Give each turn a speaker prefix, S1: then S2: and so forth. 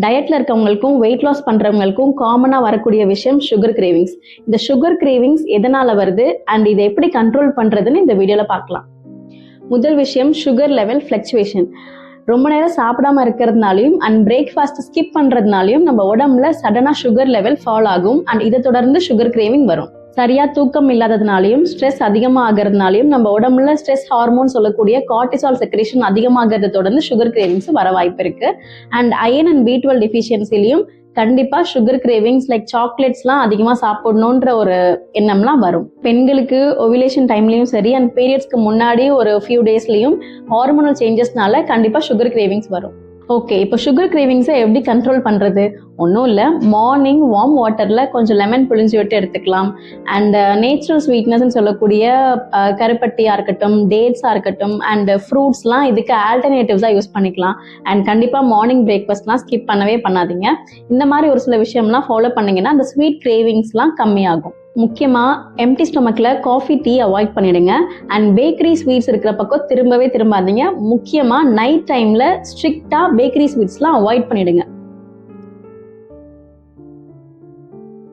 S1: டயட்ல இருக்கவங்களுக்கும் weight loss பண்றவங்களுக்கும் காமனா வரக்கூடிய விஷயம் சுகர் கிரேவிங்ஸ். இந்த சுகர் கிரேவிங்ஸ் எதனால வருது அண்ட் இதை எப்படி கண்ட்ரோல் பண்றதுன்னு இந்த வீடியோல பார்க்கலாம். முதல் விஷயம் சுகர் லெவல் ஃபிளக்சுவேஷன். ரொம்ப நேரம் சாப்பிடாம இருக்கிறதுனாலையும் அண்ட் பிரேக்ஃபாஸ்ட் ஸ்கிப் பண்றதுனாலையும் நம்ம உடம்புல சடனா சுகர் லெவல் ஃபால் ஆகும் அண்ட் இதை தொடர்ந்து சுகர் கிரேவிங் வரும். சரியா தூக்கம் இல்லாததுனாலையும் ஸ்ட்ரெஸ் அதிகமாக ஆகிறதுனாலையும் நம்ம உடம்புல ஸ்ட்ரெஸ் ஹார்மோன் சொல்லக்கூடிய கார்டிசால் செக்ரேஷன் அதிகமாகிறத தொடர்ந்து சுகர் கிரேவிங்ஸ் வர வாய்ப்பு இருக்கு. அண்ட் அயன் அண்ட் B12 டெஃபிஷியன்சிலையும் கண்டிப்பா சுகர் கிரேவிங்ஸ் லைக் சாக்லேட்ஸ்லாம் அதிகமாக சாப்பிடணுன்ற ஒரு எண்ணம்லாம் வரும். பெண்களுக்கு ஓவிலேஷன் டைம்லயும் சரி அண்ட் பீரியட்ஸ்க்கு முன்னாடி ஒரு ஃபியூ டேஸ்லயும் ஹார்மோனல் சேஞ்சஸ்னால கண்டிப்பா சுகர் கிரேவிங்ஸ் வரும். ஓகே, இப்போ சுகர் கிரேவிங்ஸை எப்படி கண்ட்ரோல் பண்றது? ஒன்றும் இல்லை, மார்னிங் வார்ம் வாட்டர்ல கொஞ்சம் லெமன் புழிஞ்சு விட்டு எடுத்துக்கலாம். அண்ட் நேச்சுரல் ஸ்வீட்னஸ்ன்னு சொல்லக்கூடிய கருப்பட்டியா இருக்கட்டும், டேட்ஸா இருக்கட்டும் அண்ட் ஃப்ரூட்ஸ்லாம் இதுக்கு ஆல்டர்னேட்டிவ்ஸா யூஸ் பண்ணிக்கலாம். அண்ட் கண்டிப்பா மார்னிங் பிரேக்ஃபாஸ்ட்லாம் ஸ்கிப் பண்ணவே பண்ணாதீங்க. இந்த மாதிரி ஒரு சில விஷயம்லாம் ஃபாலோ பண்ணீங்கன்னா அந்த ஸ்வீட் கிரேவிங்ஸ்லாம் கம்மியாகும். முக்கியமா எம்டி ஸ்டொமக்ல காஃபி டீ அவாய்ட் பண்ணிடுங்க. அண்ட் பேக்கரி ஸ்வீட்ஸ் இருக்கிற பக்கம் திரும்பவே திரும்பாதீங்க. முக்கியமா நைட் டைம்ல ஸ்ட்ரிக்டா பேக்கரி ஸ்வீட்ஸ்லாம் அவாய்ட் பண்ணிடுங்க.